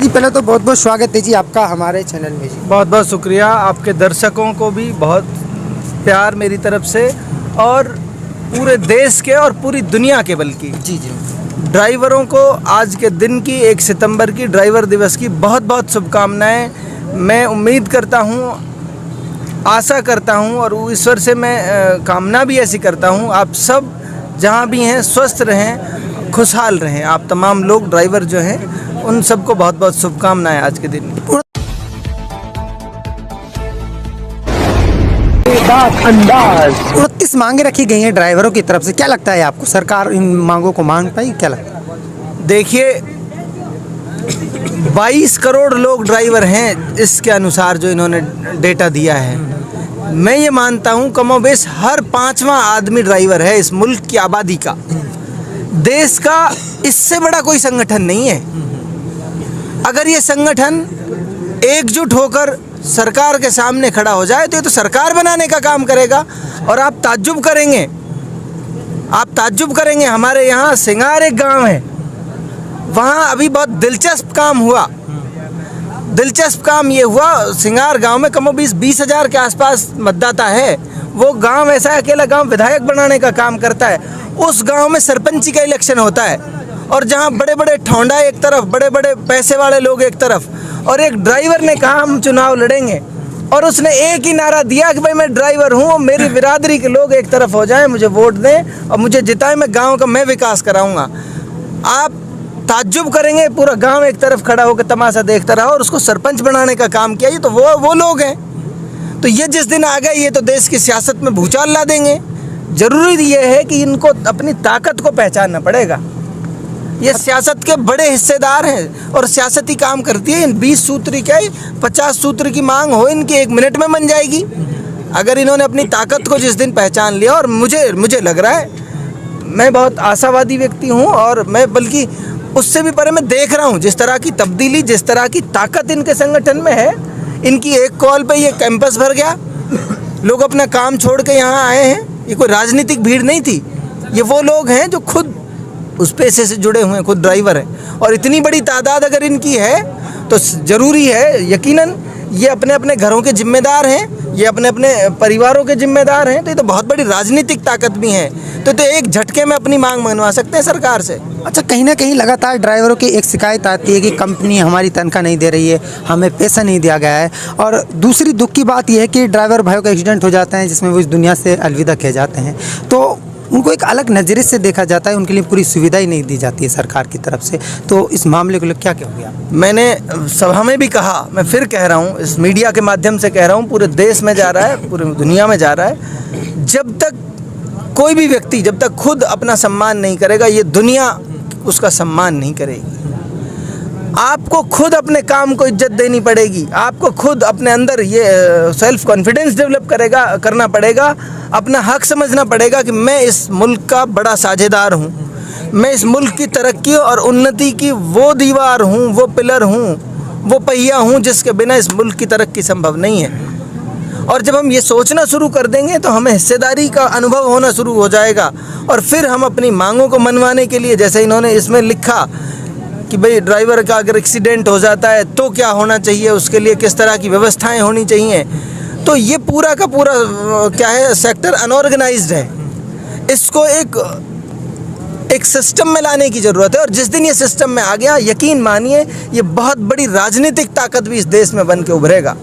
जी पहले तो बहुत बहुत स्वागत है जी आपका हमारे चैनल में जी। बहुत बहुत शुक्रिया, आपके दर्शकों को भी बहुत प्यार मेरी तरफ से और पूरे देश के और पूरी दुनिया के बल्कि जी जी ड्राइवरों को आज के दिन की 1 सितंबर की ड्राइवर दिवस की बहुत बहुत शुभकामनाएं। मैं उम्मीद करता हूं, आशा करता हूं और ईश्वर से मैं कामना भी ऐसी करता हूं, आप सब जहां भी हैं स्वस्थ रहें, खुशहाल रहें। आप तमाम लोग ड्राइवर जो हैं उन सबको बहुत बहुत शुभकामनाएं आज के दिन की। 29 मांगे रखी गई हैं ड्राइवरों की तरफ से, क्या लगता है आपको सरकार इन मांगों को मांग पाई, क्या लगता है? देखिए 22 करोड़ लोग ड्राइवर हैं, इसके अनुसार जो इन्होंने डेटा दिया है। मैं ये मानता हूँ कमोबेश हर 5वां आदमी ड्राइवर है इस मुल्क की आबादी का। देश का इससे बड़ा कोई संगठन नहीं है। अगर ये संगठन एकजुट होकर सरकार के सामने खड़ा हो जाए तो ये तो सरकार बनाने का काम करेगा। और आप ताज्जुब करेंगे, हमारे यहाँ सिंगार एक गांव है, वहाँ अभी बहुत दिलचस्प काम हुआ। दिलचस्प काम ये हुआ, सिंगार गांव में कमोबेश 20,000 के आसपास मतदाता है। वो गांव ऐसा अकेला गांव विधायक बनाने का काम करता है। उस गांव में सरपंची का इलेक्शन होता है और जहां बड़े बड़े ठौंडा एक तरफ, बड़े बड़े पैसे वाले लोग एक तरफ, और एक ड्राइवर ने कहा हम चुनाव लड़ेंगे और उसने एक ही नारा दिया कि भाई मैं ड्राइवर हूँ, मेरी बिरादरी के लोग एक तरफ हो जाएं, मुझे वोट दें और मुझे जिताएं, मैं गाँव का मैं विकास कराऊँगा। आप ताज्जुब करेंगे, पूरा गांव एक तरफ खड़ा होकर तमाशा देखता रहा और उसको सरपंच बनाने का काम किया। ये तो वो लोग हैं। तो ये जिस दिन आ गए ये तो देश की सियासत में भूचाल ला देंगे। ज़रूरी ये है कि इनको अपनी ताकत को पहचानना पड़ेगा। ये सियासत के बड़े हिस्सेदार हैं और सियासत ही काम करती है। इन 20 सूत्री क्या 50 सूत्र की मांग हो इनकी 1 मिनट में बन जाएगी अगर इन्होंने अपनी ताकत को जिस दिन पहचान लिया। और मुझे लग रहा है, मैं बहुत आशावादी व्यक्ति हूँ और मैं बल्कि उससे भी परे मैं देख रहा हूँ जिस तरह की तब्दीली, जिस तरह की ताकत इनके संगठन में है। इनकी एक कॉल पे ये कैंपस भर गया, लोग अपना काम छोड़ के यहाँ आए हैं। ये कोई राजनीतिक भीड़ नहीं थी, ये वो लोग हैं जो खुद उस पेशे से जुड़े हुए हैं, खुद ड्राइवर हैं। और इतनी बड़ी तादाद अगर इनकी है तो ज़रूरी है, यकीनन ये अपने अपने घरों के जिम्मेदार हैं, ये अपने अपने परिवारों के जिम्मेदार हैं। तो ये तो बहुत बड़ी राजनीतिक ताकत भी है। तो एक झटके में अपनी मांग मनवा सकते हैं सरकार से। अच्छा, कहीं ना कहीं लगातार ड्राइवरों की एक शिकायत आती है कि कंपनी हमारी तनख्वाह नहीं दे रही है, हमें पैसा नहीं दिया गया है। और दूसरी दुख की बात यह है कि ड्राइवर भाइयों का एक्सीडेंट हो जाता है जिसमें वो इस दुनिया से अलविदा कह जाते हैं, तो उनको एक अलग नज़रिए से देखा जाता है, उनके लिए पूरी सुविधा ही नहीं दी जाती है सरकार की तरफ से। तो इस मामले को लेकर क्या कहोगे आप? मैंने सभा में भी कहा, मैं फिर कह रहा हूँ, इस मीडिया के माध्यम से कह रहा हूँ, पूरे देश में जा रहा है, पूरी दुनिया में जा रहा है। जब तक कोई भी व्यक्ति जब तक खुद अपना सम्मान नहीं करेगा, ये दुनिया उसका सम्मान नहीं करेगी। आपको खुद अपने काम को इज्जत देनी पड़ेगी, आपको खुद अपने अंदर ये सेल्फ कॉन्फिडेंस डेवलप करना पड़ेगा, अपना हक समझना पड़ेगा कि मैं इस मुल्क का बड़ा साझेदार हूँ, मैं इस मुल्क की तरक्की और उन्नति की वो दीवार हूँ, वो पिलर हूँ, वो पहिया हूँ जिसके बिना इस मुल्क की तरक्की संभव नहीं है। और जब हम ये सोचना शुरू कर देंगे तो हमें हिस्सेदारी का अनुभव होना शुरू हो जाएगा और फिर हम अपनी मांगों को मनवाने के लिए, जैसे इन्होंने इसमें लिखा कि भाई ड्राइवर का अगर एक्सीडेंट हो जाता है तो क्या होना चाहिए, उसके लिए किस तरह की व्यवस्थाएं होनी चाहिए, तो ये पूरा का पूरा क्या है, सेक्टर अनऑर्गेनाइज्ड है। इसको एक सिस्टम में लाने की ज़रूरत है। और जिस दिन ये सिस्टम में आ गया, यकीन मानिए ये बहुत बड़ी राजनीतिक ताकत भी इस देश में बन के उभरेगा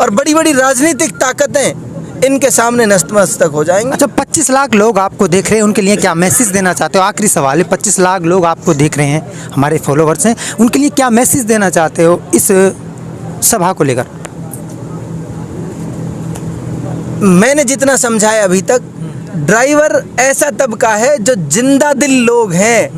और बड़ी बड़ी राजनीतिक ताकतें इनके सामने नतमस्तक हो जाएंगे। अच्छा, 25 लाख लोग आपको देख रहे हैं, उनके लिए क्या मैसेज देना चाहते हो? आखिरी सवाल है, 25 लाख लोग आपको देख रहे हैं, हमारे फॉलोवर्स हैं, उनके लिए क्या मैसेज देना चाहते हो इस सभा को लेकर? मैंने जितना समझा है अभी तक, ड्राइवर ऐसा तबका है जो जिंदा दिल लोग हैं,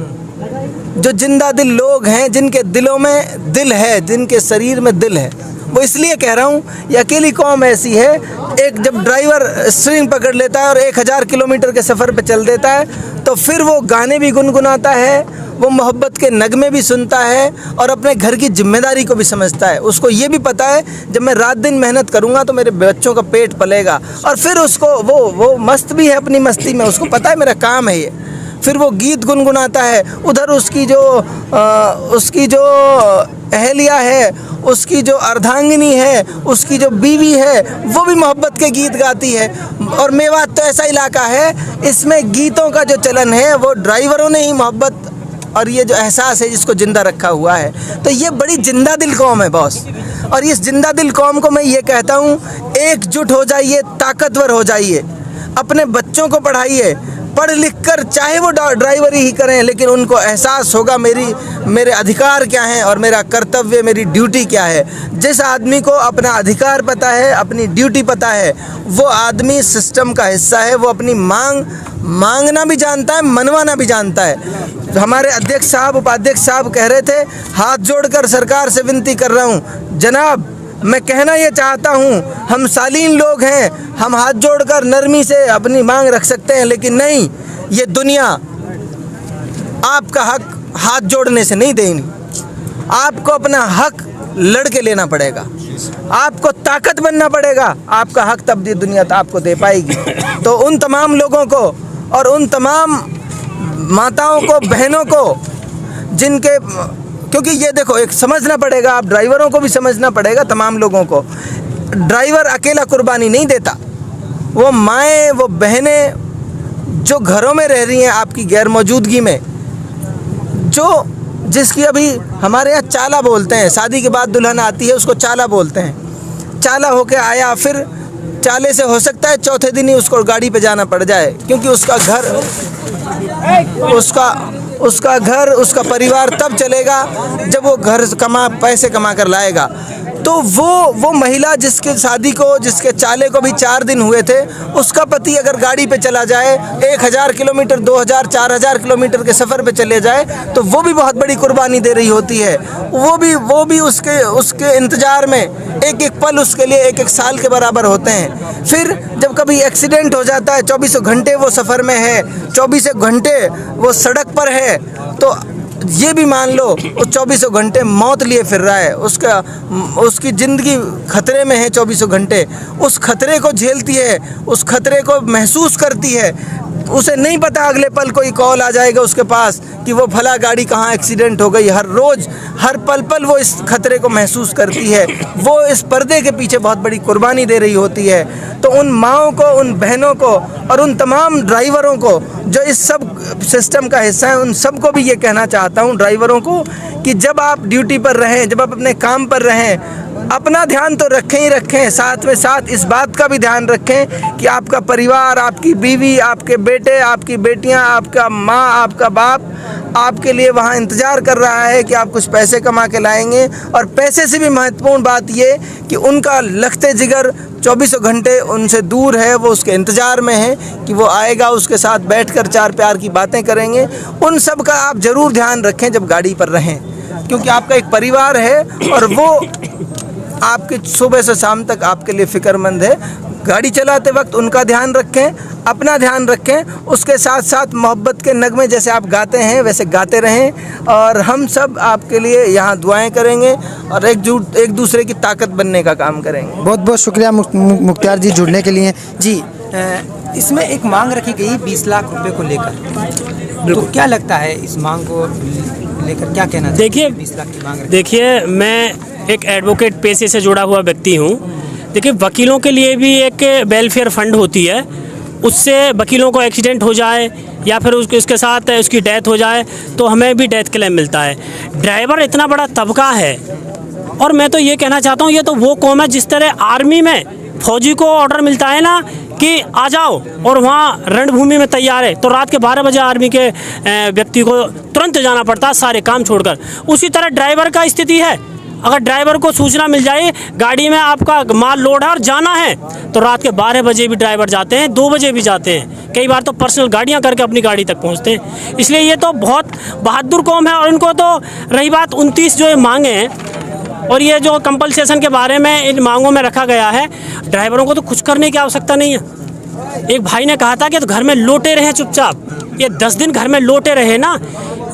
जो जिंदा दिल लोग हैं, जिनके दिलों में दिल है, जिनके शरीर में दिल है। वो इसलिए कह रहा हूँ, ये अकेली कौम ऐसी है, एक जब ड्राइवर स्टीयरिंग पकड़ लेता है और 1000 किलोमीटर के सफ़र पे चल देता है तो फिर वो गाने भी गुनगुनाता है, वो मोहब्बत के नगमे भी सुनता है और अपने घर की जिम्मेदारी को भी समझता है। उसको ये भी पता है जब मैं रात दिन मेहनत करूँगा तो मेरे बच्चों का पेट पलेगा। और फिर उसको वो मस्त भी है अपनी मस्ती में, उसको पता है मेरा काम है ये। फिर वो गीत गुनगुनाता है, उधर उसकी जो अहलिया है, उसकी जो अर्धांगिनी है, उसकी जो बीवी है, वो भी मोहब्बत के गीत गाती है। और मेवात तो ऐसा इलाका है, इसमें गीतों का जो चलन है वो ड्राइवरों ने ही मोहब्बत और ये जो एहसास है जिसको ज़िंदा रखा हुआ है। तो ये बड़ी जिंदा दिल कौम है बॉस। और इस जिंदा दिल कौम को मैं ये कहता हूँ, एकजुट हो जाइए, ताकतवर हो जाइए, अपने बच्चों को पढ़ाइए, पढ़ लिख कर चाहे वो ड्राइवरी ही करें, लेकिन उनको एहसास होगा मेरे अधिकार क्या हैं और मेरा कर्तव्य, मेरी ड्यूटी क्या है। जिस आदमी को अपना अधिकार पता है, अपनी ड्यूटी पता है, वो आदमी सिस्टम का हिस्सा है। वो अपनी मांगना भी जानता है, मनवाना भी जानता है। हमारे अध्यक्ष साहब, उपाध्यक्ष साहब कह रहे थे, हाथ जोड़कर सरकार से विनती कर रहा हूँ जनाब, मैं कहना ये चाहता हूँ, हम सालीन लोग हैं, हम हाथ जोड़कर नरमी से अपनी मांग रख सकते हैं, लेकिन नहीं, ये दुनिया आपका हक हाथ जोड़ने से नहीं देगी। आपको अपना हक लड़ के लेना पड़ेगा, आपको ताकत बनना पड़ेगा, आपका हक तब ये दुनिया आपको दे पाएगी। तो उन तमाम लोगों को और उन तमाम माताओं को, बहनों को, जिनके, क्योंकि ये देखो, एक समझना पड़ेगा, आप ड्राइवरों को भी समझना पड़ेगा, तमाम लोगों को। ड्राइवर अकेला कुर्बानी नहीं देता, वो माएँ, वो बहनें जो घरों में रह रही हैं आपकी गैर मौजूदगी में, जिसकी अभी हमारे यहाँ चाला बोलते हैं, शादी के बाद दुल्हन आती है उसको चाला बोलते हैं। चाला होके आया, फिर चाले से हो सकता है चौथे दिन ही उसको गाड़ी पे जाना पड़ जाए, क्योंकि उसका घर, उसका परिवार तब चलेगा जब वो पैसे कमा कर लाएगा। तो वो महिला जिसके शादी को, जिसके चाले को भी 4 दिन हुए थे, उसका पति अगर गाड़ी पे चला जाए, 1000 किलोमीटर, 2000, 4000 किलोमीटर के सफ़र पे चले जाए, तो वो भी बहुत बड़ी कुर्बानी दे रही होती है। वो भी उसके इंतज़ार में एक एक पल उसके लिए 1-1 साल के बराबर होते हैं। फिर जब कभी एक्सीडेंट हो जाता है, 24 घंटे वो सफ़र में है, 24 घंटे वो सड़क पर है, तो ये भी मान लो वो 24 घंटे मौत लिए फिर रहा है, उसकी ज़िंदगी खतरे में है 24 घंटे। उस खतरे को झेलती है, उस खतरे को महसूस करती है। उसे नहीं पता अगले पल कोई कॉल आ जाएगा उसके पास कि वो भला गाड़ी कहाँ एक्सीडेंट हो गई। हर रोज़, हर पल वो इस खतरे को महसूस करती है। वो इस पर्दे के पीछे बहुत बड़ी कुर्बानी दे रही होती है। तो उन माँओं को, उन बहनों को और उन तमाम ड्राइवरों को जो इस सब सिस्टम का हिस्सा है, उन सबको भी ये कहना चाहता हूँ, ड्राइवरों को, कि जब आप ड्यूटी पर रहें, जब आप अपने काम पर रहें, अपना ध्यान तो रखें ही रखें, साथ में साथ इस बात का भी ध्यान रखें कि आपका परिवार, आपकी बीवी, आपके बेटे, आपकी बेटियां, आपका माँ, आपका बाप आपके लिए वहाँ इंतज़ार कर रहा है कि आप कुछ पैसे कमा के लाएंगे। और पैसे से भी महत्वपूर्ण बात ये कि उनका लखते जिगर 24 घंटे उनसे दूर है, वो उसके इंतज़ार में है कि वो आएगा, उसके साथ बैठकर 4 प्यार की बातें करेंगे। उन सब का आप ज़रूर ध्यान रखें जब गाड़ी पर रहें, क्योंकि आपका एक परिवार है और वो आपके सुबह से शाम तक आपके लिए फ़िक्रमंद है। गाड़ी चलाते वक्त उनका ध्यान रखें, अपना ध्यान रखें, उसके साथ साथ मोहब्बत के नगमे जैसे आप गाते हैं वैसे गाते रहें। और हम सब आपके लिए यहाँ दुआएं करेंगे और एक दूसरे की ताकत बनने का काम करेंगे। बहुत बहुत शुक्रिया मुख्तार जी जुड़ने के लिए। जी, इसमें एक मांग रखी गई 20 लाख रुपए को लेकर, तो क्या लगता है इस मांग को लेकर, क्या कहना? देखिए, 20 लाख की मांग रखी। देखिए, मैं एक एडवोकेट पेशे से जुड़ा हुआ व्यक्ति हूँ। देखिए, वकीलों के लिए भी एक वेलफेयर फंड होती है, उससे वकीलों को एक्सीडेंट हो जाए या फिर उसके साथ उसकी डेथ हो जाए तो हमें भी डेथ क्लेम मिलता है। ड्राइवर इतना बड़ा तबका है, और मैं तो ये कहना चाहता हूँ, ये तो वो कौम है जिस तरह आर्मी में फौजी को ऑर्डर मिलता है ना कि आ जाओ, और वहाँ रणभूमि में तैयार है, तो रात के 12 बजे आर्मी के व्यक्ति को तुरंत जाना पड़ता है सारे काम छोड़कर। उसी तरह ड्राइवर का स्थिति है। अगर ड्राइवर को सूचना मिल जाए गाड़ी में आपका माल लोड है और जाना है, तो रात के 12 बजे भी ड्राइवर जाते हैं, 2 बजे भी जाते हैं, कई बार तो पर्सनल गाड़ियां करके अपनी गाड़ी तक पहुंचते हैं। इसलिए ये तो बहुत बहादुर कौम है। और इनको तो रही बात 29 जो ये मांगे हैं और ये जो कंपलसेशन के बारे में इन मांगों में रखा गया है, ड्राइवरों को तो कुछ करने की आवश्यकता नहीं है। एक भाई ने कहा था कि तो घर में लोटे रहे चुपचाप, ये 10 दिन घर में लोटे रहे ना,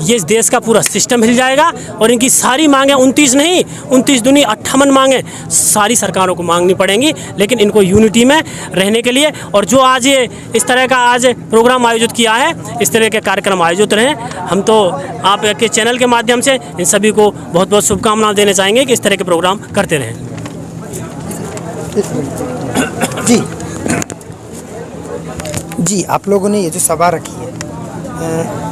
ये देश का पूरा सिस्टम हिल जाएगा और इनकी सारी मांगें 29 नहीं 29 दूनी 58 मांगें सारी सरकारों को मांगनी पड़ेंगी, लेकिन इनको यूनिटी में रहने के लिए। और जो आज ये इस तरह का आज प्रोग्राम आयोजित किया है, इस तरह के कार्यक्रम आयोजित रहें, हम तो आपके चैनल के माध्यम से इन सभी को बहुत बहुत शुभकामनाएं देना चाहेंगे कि इस तरह के प्रोग्राम करते रहें। जी, आप लोगों ने ये जो सभा रखी है,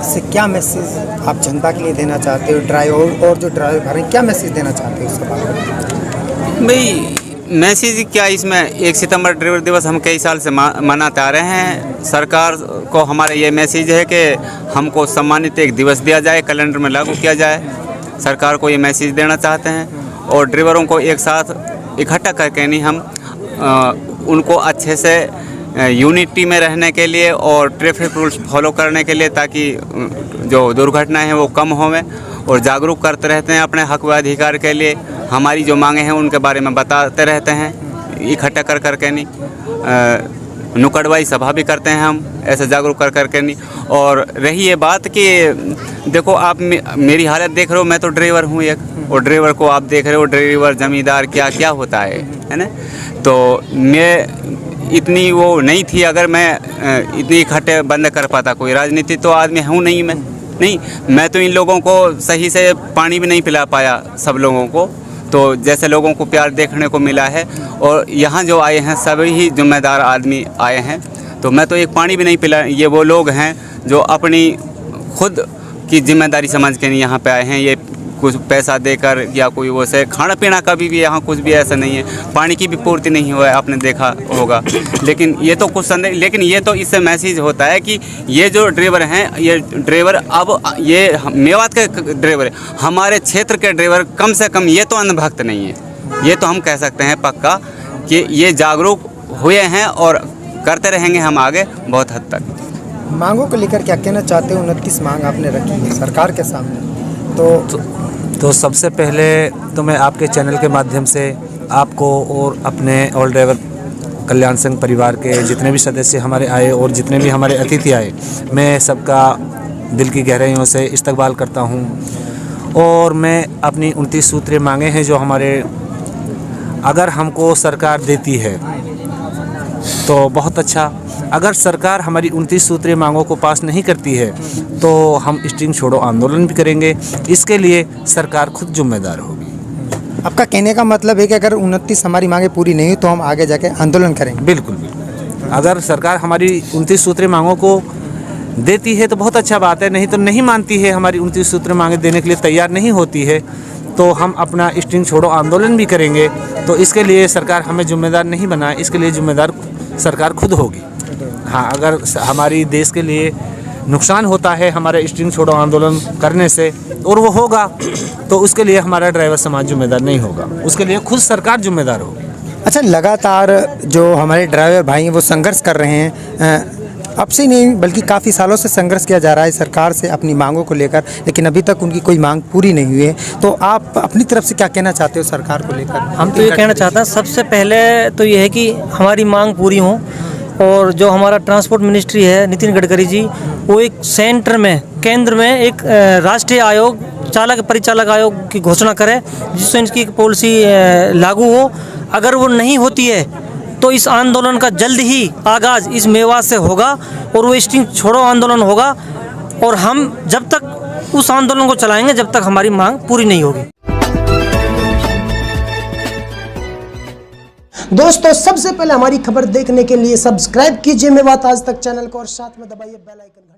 इससे क्या मैसेज आप जनता के लिए देना चाहते हो? ड्राइवर और जो ड्राइवर हैं, क्या मैसेज देना चाहते हो इस सभा में? भाई मैसेज क्या, इसमें 1 सितंबर ड्राइवर दिवस हम कई साल से मनाते आ रहे हैं। सरकार को हमारा ये मैसेज है कि हमको सम्मानित एक दिवस दिया जाए, कैलेंडर में लागू किया जाए। सरकार को ये मैसेज देना चाहते हैं और ड्राइवरों को एक साथ इकट्ठा करके नहीं, हम उनको अच्छे से यूनिटी में रहने के लिए और ट्रैफिक रूल्स फॉलो करने के लिए, ताकि जो दुर्घटनाएं हैं वो कम होवें, और जागरूक करते रहते हैं अपने हक व अधिकार के लिए। हमारी जो मांगे हैं उनके बारे में बताते रहते हैं, इकट्ठा कर करके नहीं, नुक्कड़वाई सभा भी करते हैं हम, ऐसे जागरूक कर करके नहीं। और रही ये बात कि देखो आप मेरी हालत देख रहे हो, मैं तो ड्राइवर हूँ एक, और ड्राइवर को आप देख रहे हो, ड्राइवर जमींदार क्या क्या होता है ना। तो मैं इतनी वो नहीं थी, अगर मैं इतनी इकट्ठे बंद कर पाता, कोई राजनीति तो आदमी हूँ नहीं मैं तो इन लोगों को सही से पानी भी नहीं पिला पाया सब लोगों को। तो जैसे लोगों को प्यार देखने को मिला है, और यहाँ जो आए हैं सभी ही जिम्मेदार आदमी आए हैं, तो मैं तो एक पानी भी नहीं पिला। ये वो लोग हैं जो अपनी खुद की जिम्मेदारी समझ के नहीं यहाँ पे आए हैं, ये कुछ पैसा देकर या कोई वो से खाना पीना का भी यहाँ कुछ भी ऐसा नहीं है, पानी की भी पूर्ति नहीं हुआ है, आपने देखा होगा। लेकिन ये तो कुछ संदेह, लेकिन ये तो इससे मैसेज होता है कि ये जो ड्राइवर हैं, ये ड्राइवर अब ये मेवात के ड्राइवर, हमारे क्षेत्र के ड्राइवर कम से कम ये तो अंधभक्त नहीं है। ये तो हम कह सकते हैं पक्का कि ये जागरूक हुए हैं और करते रहेंगे हम आगे बहुत हद तक। मांगों को लेकर क्या कहना चाहते हो? 29 मांग आपने रखी है सरकार के सामने, तो सबसे पहले तो मैं आपके चैनल के माध्यम से आपको और अपने ऑल ड्राइवर कल्याण संघ परिवार के जितने भी सदस्य हमारे आए और जितने भी हमारे अतिथि आए, मैं सबका दिल की गहराइयों से इस्तकबाल करता हूं। और मैं अपनी 29 सूत्रीय मांगे हैं जो हमारे, अगर हमको सरकार देती है तो बहुत अच्छा, अगर सरकार हमारी 29 सूत्रीय मांगों को पास नहीं करती है तो हम स्ट्रिंग छोड़ो आंदोलन भी करेंगे। इसके लिए सरकार खुद जिम्मेदार होगी। आपका कहने का मतलब है कि अगर 29 हमारी मांगे पूरी नहीं हुई तो हम आगे जाके आंदोलन करेंगे? बिल्कुल। अगर सरकार हमारी 29 सूत्रीय मांगों को देती है तो बहुत अच्छा बात है, नहीं तो नहीं मानती है, हमारी 29 सूत्रीय मांगे देने के लिए तैयार नहीं होती है, तो हम अपना स्ट्रिंग छोड़ो आंदोलन भी करेंगे। तो इसके लिए सरकार हमें जिम्मेदार नहीं बनाए, इसके लिए जिम्मेदार सरकार खुद होगी। हाँ, अगर हमारी देश के लिए नुकसान होता है हमारे स्ट्रिंग छोड़ो आंदोलन करने से, और वो होगा, तो उसके लिए हमारा ड्राइवर समाज जिम्मेदार नहीं होगा, उसके लिए खुद सरकार जिम्मेदार होगी। अच्छा, लगातार जो हमारे ड्राइवर भाई हैं वो संघर्ष कर रहे हैं, अब से नहीं बल्कि काफ़ी सालों से संघर्ष किया जा रहा है सरकार से अपनी मांगों को लेकर, लेकिन अभी तक उनकी कोई मांग पूरी नहीं हुई है। तो आप अपनी तरफ से क्या कहना चाहते हो सरकार को लेकर? हम तो ये कहना चाहते हैं, सबसे पहले तो ये है कि हमारी मांग पूरी हो, और जो हमारा ट्रांसपोर्ट मिनिस्ट्री है नितिन गडकरी जी, वो एक सेंटर में, केंद्र में एक राष्ट्रीय आयोग, चालक परिचालक आयोग की घोषणा करे, जिससे इनकी पॉलिसी लागू हो। अगर वो नहीं होती है तो इस आंदोलन का जल्द ही आगाज़ इस मेवात से होगा, और वो स्ट्रिंग छोड़ो आंदोलन होगा, और हम जब तक उस आंदोलन को चलाएंगे जब तक हमारी मांग पूरी नहीं होगी। दोस्तों, सबसे पहले हमारी खबर देखने के लिए सब्सक्राइब कीजिए मेवात आज तक चैनल को, और साथ में दबाइए बेल आइकन।